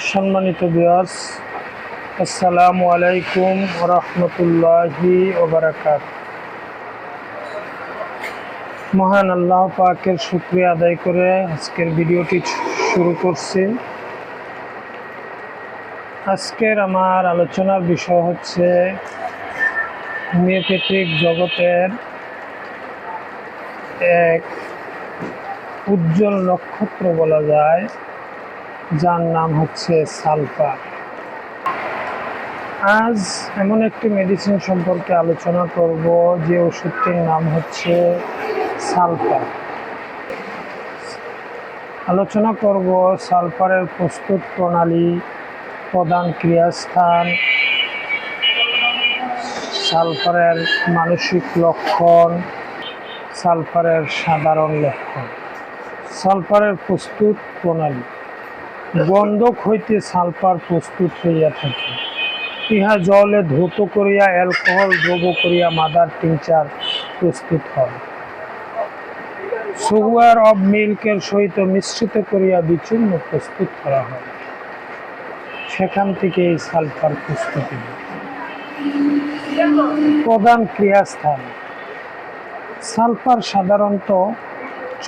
সম্মানিত ভিউয়ার্স, আসসালামু আলাইকুম ওয়া রাহমাতুল্লাহি ওয়া বারাকাতুহু। মহান আল্লাহ পাকের শুকরিয়া আদায় করে আজকের ভিডিওটি শুরু করছি। আজকের আমার আলোচনার বিষয় হচ্ছে হোমিওপ্যাথিক জগতের এক উজ্জ্বল নক্ষত্র বলা যায়, যার নাম হচ্ছে সালফার। আজ এমন একটি মেডিসিন সম্পর্কে আলোচনা করব যে ওষুধটির নাম হচ্ছে সালফার। আলোচনা করব সালফারের প্রস্তুত প্রণালী, প্রধান ক্রিয়াস্থান, সালফারের মানসিক লক্ষণ, সালফারের সাধারণ লক্ষণ। সালফারের প্রস্তুত প্রণালী। গন্ধক হইতে সালফার প্রস্তুত হইয়া থাকে। ইহা জলে ধৌত করিয়া অ্যালকোহল দ্রব করিয়া মাদার টিংচার প্রস্তুত হয়। সুগার অব মিল্কের সহিত মিশ্রিত করিয়া বিচূর্ণ প্রস্তুত করা হয়। সেখান থেকে এই সালফার প্রস্তুতি। প্রধান ক্রিয়াস্থান। সালফার সাধারণত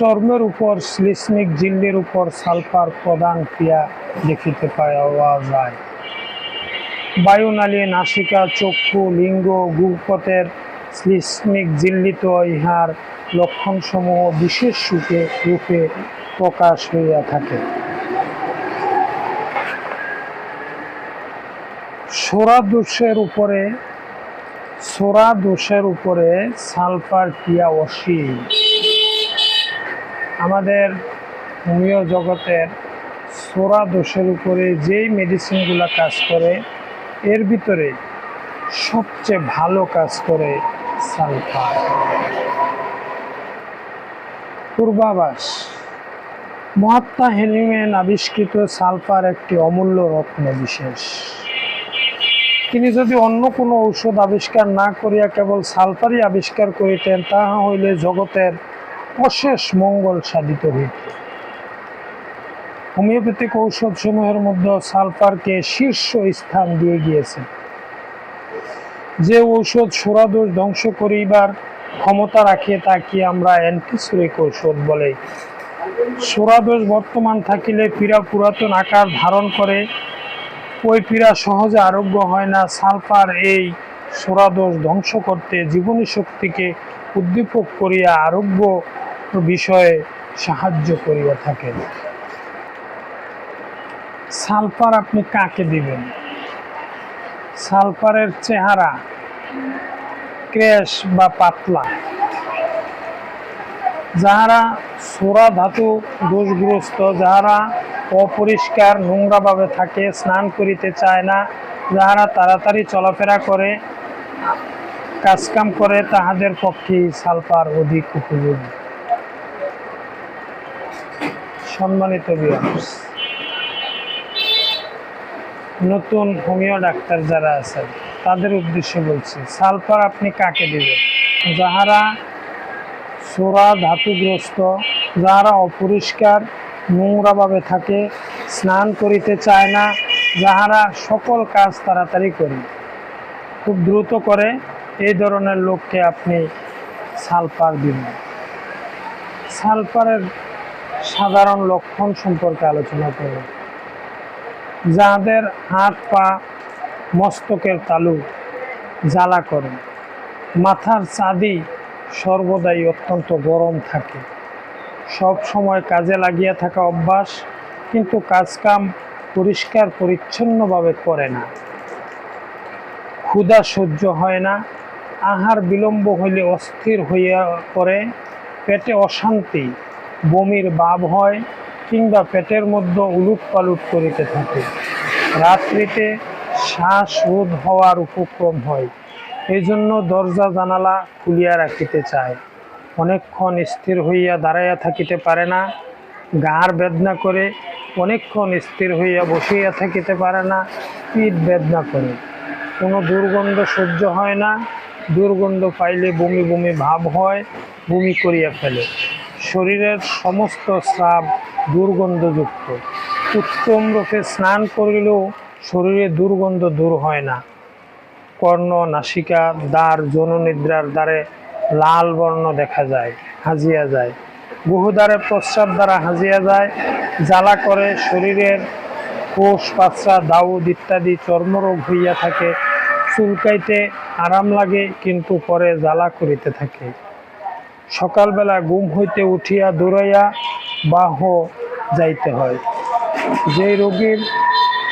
চর্মের উপর শ্লেষ্মিক ঝিল্লির উপর সালফার প্রধান ক্রিয়া দেখিতে পাওয়া যায়। বায়ুনালী, নাসিকা, চক্ষু, লিঙ্গ, গুপ্পতের শ্লেষ্মিক ঝিল্লিত ইহার লক্ষণসমূহ বিশেষ রূপে প্রকাশ হইয়া থাকে। সোরা দোষের উপরে সালফার ক্রিয়া অসীম। আমাদের হোমিও জগতের সোরা দোষের উপরে যেই মেডিসিনগুলো কাজ করে, এর ভিতরে সবচেয়ে ভালো কাজ করে সালফার। পূর্বাভাস। মহাত্মা হেনিম্যান আবিষ্কৃত সালফার একটি অমূল্য রত্ন বিশেষ। তিনি যদি অন্য কোনো ঔষধ আবিষ্কার না করিয়া কেবল সালফারই আবিষ্কার করিতেন, তাহা হইলে জগতের অশেষ মঙ্গল সাধিত হইত। হোমিওপ্যাথিক ঔষধ সমূহের মধ্যে সালফারকে শীর্ষ স্থান দিয়ে গিয়েছে। যে ঔষধ সোরাদোষ ধ্বংস করিবার ক্ষমতা রাখে তাকে আমরা অ্যান্টিসোরিক ঔষধ বলে। সোরাদোষ বর্তমান থাকিলে পীড়া পুরাতন আকার ধারণ করে, ওই পীড়া সহজে আরোগ্য হয় না। সালফার এই সোরাদোষ ধ্বংস করতে জীবনী শক্তিকে উদ্দীপক করিয়া আরোগ্য বিষয়ে সাহায্য করিয়া থাকে। সালফার আপনি কাকে দিবেন? সালফারের চেহারা ক্র্যাশ বা পাতলা। যাহারা সোরা ধাতু দোষগ্রস্ত, যাহারা অপরিষ্কার নোংরাভাবে থাকে, স্নান করিতে চায় না, যাহারা তাড়াতাড়ি চলাফেরা করে, কাজকাম করে, তাহাদের পক্ষে সালফার অধিক উপযোগী। সম্মানিত ভিউয়ার্স, নতুন হোমিও ডাক্তার যারা আছেন তাদের উদ্দেশ্যে বলছি, সালফার আপনি কাকে দিবেন? যাহারা সোরা ধাতুগ্রস্ত, যাহারা অপরিষ্কার নোংরাভাবে থাকে, স্নান করিতে চায় না, যাহারা সকল কাজ তাড়াতাড়ি করে, খুব দ্রুত করে, এই ধরনের লোককে আপনি সালফার দিবেন। সালফারের সাধারণ লক্ষণ সম্পর্কে আলোচনা করব। যাদের হাত পা মস্তকের তালু জ্বালা করে, মাথার চাঁদি সর্বদাই অত্যন্ত গরম থাকে, সব সময় কাজে লাগিয়া থাকা অভ্যাস, কিন্তু কাজকাম পরিষ্কার পরিচ্ছন্নভাবে করে না, ক্ষুধা সহ্য হয় না, আহার বিলম্ব হইলে অস্থির হইয়া পড়ে, পেটে অশান্তি, বমির ভাব হয়, কিংবা পেটের মধ্যে উলুট পালুট করিতে থাকে, রাত্রিতে শ্বাসরোধ হওয়ার উপক্রম হয়, এই জন্য দরজা জানালা খুলিয়া রাখিতে চায়, অনেকক্ষণ স্থির হইয়া দাঁড়াইয়া থাকিতে পারে না, ঘাড় বেদনা করে, অনেকক্ষণ স্থির হইয়া বসিয়া থাকিতে পারে না, পিঠ বেদনা করে, কোনো দুর্গন্ধ সহ্য হয় না, দুর্গন্ধ পাইলে বমি বমি ভাব হয়, বমি করিয়া ফেলে, শরীরের সমস্ত স্রাব দুর্গন্ধযুক্ত, উত্তম রূপে স্নান করিলেও শরীরে দুর্গন্ধ দূর হয় না। কর্ণ, নাসিকা, দ্বার, যৌননিদ্রার দ্বারে লাল বর্ণ দেখা যায়, হাজিয়া যায়। গুহদ্বারে প্রস্রাব দ্বারা হাজিয়া যায়, জ্বালা করে। শরীরের কোষ, পাছড়া, দাউদ ইত্যাদি চর্মরোগ হইয়া থাকে। চুলকাইতে আরাম লাগে, কিন্তু পরে জ্বালা করিতে থাকে। সকালবেলা ঘুম হইতে উঠিয়া দৌড়াইয়া বাহ যাইতে হয়। যে রোগীর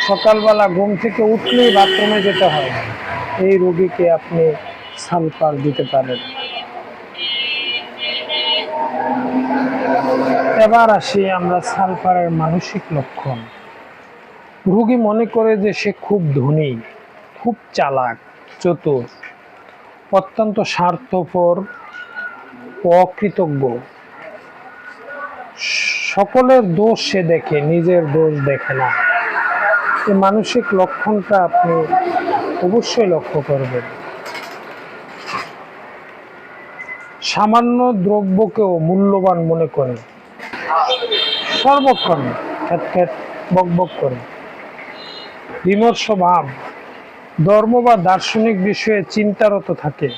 সকালবেলা ঘুম থেকে উঠলেই বাথরুমে যেতে হয়, এই রোগীকে আপনি সালফার দিতে পারেন। এবার আসি আমরা সালফারের মানসিক লক্ষণ। রোগী মনে করে যে সে খুব ধনী, খুব চালাক, চতুর, অত্যন্ত স্বার্থপর, অকৃতজ্ঞ। সকলের দোষ সে দেখে, নিজের দোষ দেখে না। এই মানসিক লক্ষণটা আপনি অবশ্যই লক্ষ্য করবেন। সামান্য দ্রব্যকেও মূল্যবান মনে করে, সর্বক্ষণ খ্যাত খ্যাত বক বক করে। বিমর্ষ ভাব, ধর্ম বা দার্শনিক বিষয়ে চিন্তারত থাকে।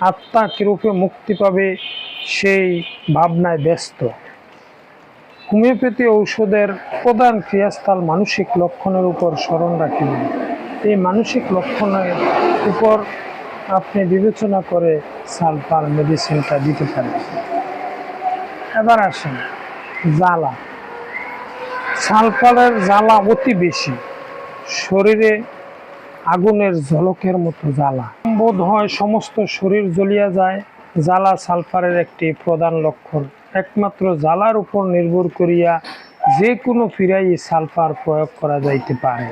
আত্মা কিরূপে মুক্তি পাবে সেই ভাবনায় ব্যস্ত। হোমিওপ্যাথি ঔষধের প্রধান ক্রিয়াস্থল মানসিক লক্ষণের উপর স্মরণ রাখিবেন। এই মানসিক লক্ষণের উপর আপনি বিবেচনা করে সালফার মেডিসিনটা দিতে পারেন। এবার আসেন জ্বালা। সালফারের জ্বালা অতি বেশি, শরীরে আগুনের ঝলকের মতো জ্বালা বোধ হয়, সমস্ত শরীর জ্বলিয়া যায়। জ্বালা সালফারের একটি প্রধান লক্ষণ। একমাত্র জ্বালার উপর নির্ভর করিয়া যে কোনো পীড়ায় সালফার প্রয়োগ করা যাইতে পারে।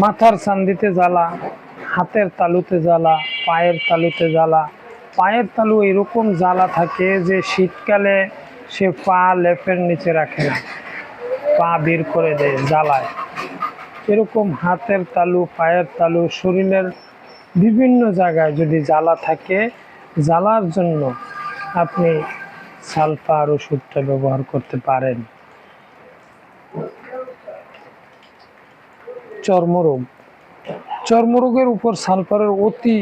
মাথার চান্দিতে জ্বালা, হাতের তালুতে জ্বালা, পায়ের তালুতে জ্বালা। পায়ের তালু এরকম জ্বালা থাকে যে শীতকালে সে পা লেপের নিচে রাখে না, পা বের করে দেয় জ্বালায়। এরকম হাতের তালু, পায়ের তালু, শরীরের বিভিন্ন জায়গায় যদি জ্বালা থাকে, জ্বালার জন্য আপনি সালফার ওষুধটা ব্যবহার করতে পারেন। চর্মরোগ, চর্মরোগের উপর সালফারের অতি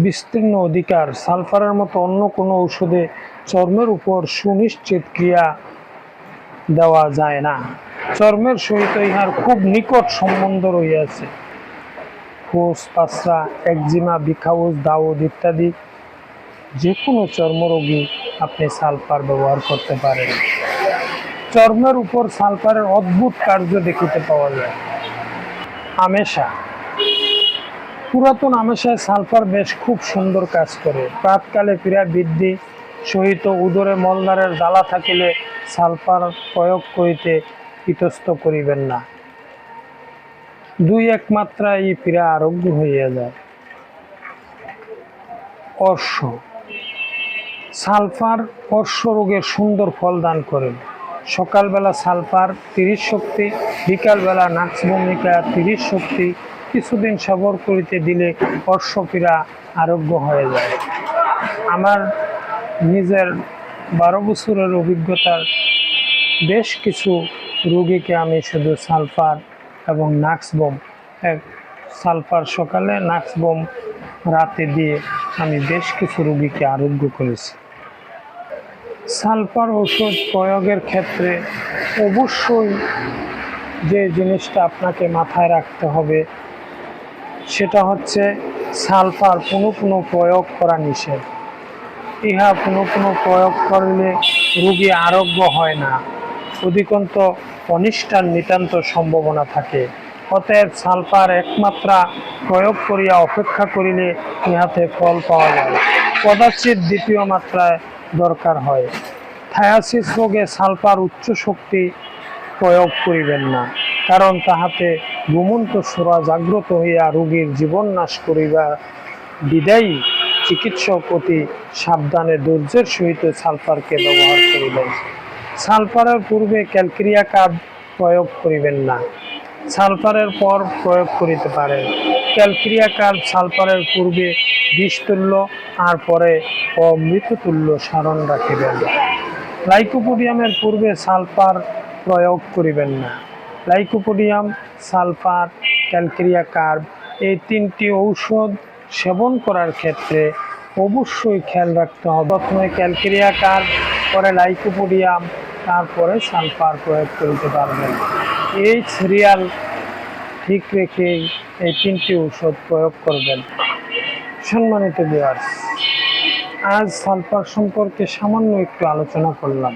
বিস্তীর্ণ অধিকার। সালফারের মতো অন্য কোনো ঔষধে চর্মের উপর সুনিশ্চিত ক্রিয়া দেওয়া যায় না। চর্মের সহিত ইহার খুব নিকট সম্বন্ধ রইয়াছে। কোষ, পাছড়া, একজিমা, বিখাউজ, দাউদ ইত্যাদি যে কোনো চর্মরোগী আপনি সালফার ব্যবহার করতে পারেন। চর্মের উপর সালফারের অদ্ভুত কার্য দেখিতে পাওয়া যায়। আমেশা, পুরাতন আমেশায় সালফার বেশ খুব সুন্দর কাজ করে। প্রাতকালে পীড়া বৃদ্ধি সহিত উদরে মলদ্বারের জ্বালা থাকিলে সালফার প্রয়োগ করিতে ইতস্ত করিবেন না। 2-1 মাত্রায় এই পীড়া আরোগ্য হইয়া যায়। অর্শ, সালফার অর্শ রোগের সুন্দর ফল দান করেন। সকালবেলা সালফার 30 শক্তি, বিকালবেলা নাক্স ভূমিকা 30 শক্তি কিছুদিন সেবন করিতে দিলে অর্শ পীড়া আরোগ্য হয়ে যায়। আমার নিজের 12 বছরের অভিজ্ঞতার বেশ কিছু রোগীকে আমি শুধু সালফার এবং নাক্সবোম, সালফার সকালে, নাক্সবোম রাতে দিয়ে আমি বেশ কিছু রোগীকে আরোগ্য করেছি। সালফার ওষুধ প্রয়োগের ক্ষেত্রে অবশ্যই যে জিনিসটা আপনাকে মাথায় রাখতে হবে সেটা হচ্ছে সালফার পুনঃ প্রয়োগ করা নিষেধ। ইহা পুনঃ প্রয়োগ করলে রোগী আরোগ্য হয় না, অধিকন্ত অনিষ্টার নিতান্ত সম্ভাবনা থাকে। অতএব সালফার একমাত্রা প্রয়োগ করিয়া অপেক্ষা করিলে ইহাতে ফল পাওয়া যায়। কদাচিৎ দ্বিতীয় মাত্রায় দরকার হয়। থায়াসিস রোগে সালফার উচ্চ শক্তি প্রয়োগ করিবেন না, কারণ তাহাতে ঘুমন্ত সুরা জাগ্রত হইয়া রোগীর জীবন নাশ করিবা বিদায়ী চিকিৎসক অতি সাবধানে ধৈর্যের সহিত সালফারকে ব্যবহার করিবেন। সালফারের পূর্বে ক্যালকেরিয়া কার্ব প্রয়োগ করিবেন না, সালফারের পর প্রয়োগ করিতে পারেন। ক্যালকেরিয়া কার্ব সালফারের পূর্বে বিষতুল্য আর পরে অমৃততুল্য সারণ রাখিবেন। লাইকোপোডিয়ামের পূর্বে সালফার প্রয়োগ করিবেন না। লাইকোপোডিয়াম, সালফার, ক্যালকেরিয়া কার্ব এই তিনটি ঔষধ সেবন করার ক্ষেত্রে অবশ্যই খেয়াল রাখতে হবে। প্রথমে ক্যালকেরিয়া কার্ব, পরে লাইকোপোডিয়াম, তারপরে সালফার প্রয়োগ করতে পারবেন। এই সিরিয়াল ঠিক রেখেই এই তিনটি ঔষধ প্রয়োগ করবেন। সম্মানিত ভিউয়ার্স, আজ সালফার সম্পর্কে সামান্য একটু আলোচনা করলাম।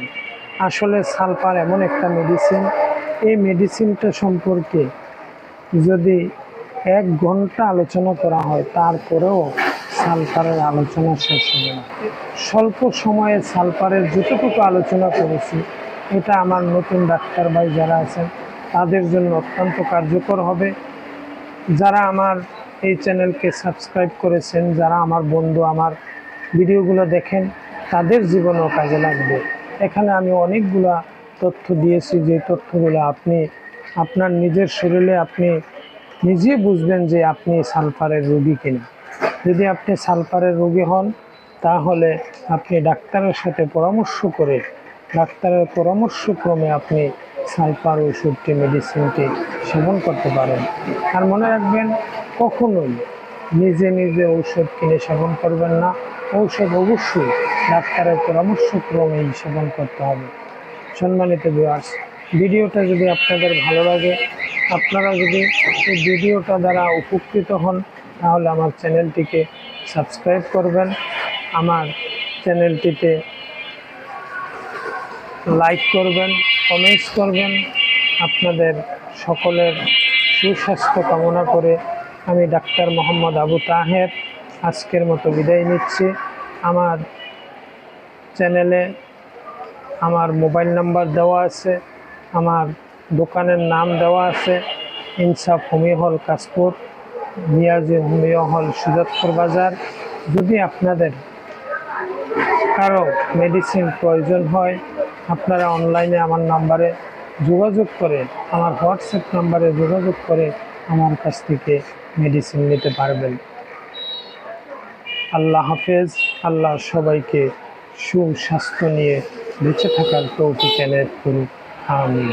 আসলে সালফার এমন একটা মেডিসিন, এই মেডিসিনটা সম্পর্কে যদি 1 ঘন্টা আলোচনা করা হয় তারপরেও সালফারের আলোচনা শেষ হবে না। স্বল্প সময়ে সালফারের যতটুকু আলোচনা করেছি এটা আমার নতুন ডাক্তার ভাই যারা আছেন তাদের জন্য অত্যন্ত কার্যকর হবে। যারা আমার এই চ্যানেলকে সাবস্ক্রাইব করেছেন, যারা আমার বন্ধু আমার ভিডিওগুলো দেখেন, তাদের জীবনেও কাজে লাগবে। এখানে আমি অনেকগুলা তথ্য দিয়েছি, যে তথ্যগুলো আপনি আপনার নিজের শরীরে আপনি নিজে বুঝবেন যে আপনি সালফারের রোগী কিনা। যদি আপনি সালফারের রোগী হন তাহলে আপনি ডাক্তারের সাথে পরামর্শ করে ডাক্তারের পরামর্শক্রমে আপনি সালফার ওষুধটি মেডিসিনটি সেবন করতে পারেন। আর মনে রাখবেন, কখনোই নিজে নিজে ঔষধ কিনে সেবন করবেন না। ঔষধ অবশ্যই ডাক্তারের পরামর্শক্রমেই সেবন করতে হবে। সম্মানিত ভিউয়ার্স, ভিডিওটা যদি আপনাদের ভালো লাগে, আপনারা যদি এই ভিডিওটা দ্বারা উপকৃত হন তাহলে আমার চ্যানেলটিকে সাবস্ক্রাইব করবেন, আমার চ্যানেলটিতে লাইক করবেন, কমেন্টস করবেন। আপনাদের সকলের সুস্বাস্থ্য কামনা করে আমি ডাক্তার মোহাম্মদ আবু তাহের আজকের মতো বিদায় নিচ্ছি। আমার চ্যানেলে আমার মোবাইল নাম্বার দেওয়া আছে, আমার দোকানের নাম দেওয়া আছে, ইনসাফ হোমিও হল কাশপুর, নিয়াজি হোমিও হল সুজাতপুর বাজার। যদি আপনাদের কারো মেডিসিন প্রয়োজন হয় আপনারা অনলাইনে আমার নাম্বারে যোগাযোগ করে, আমার হোয়াটসঅ্যাপ নাম্বারে যোগাযোগ করে আমার কাছ থেকে মেডিসিন নিতে পারবেন। আল্লাহ হাফেজ। আল্লাহ সবাইকে সুস্বাস্থ্য নিয়ে বেঁচে থাকার তৌফিক এনায়েত করুন। আমিন।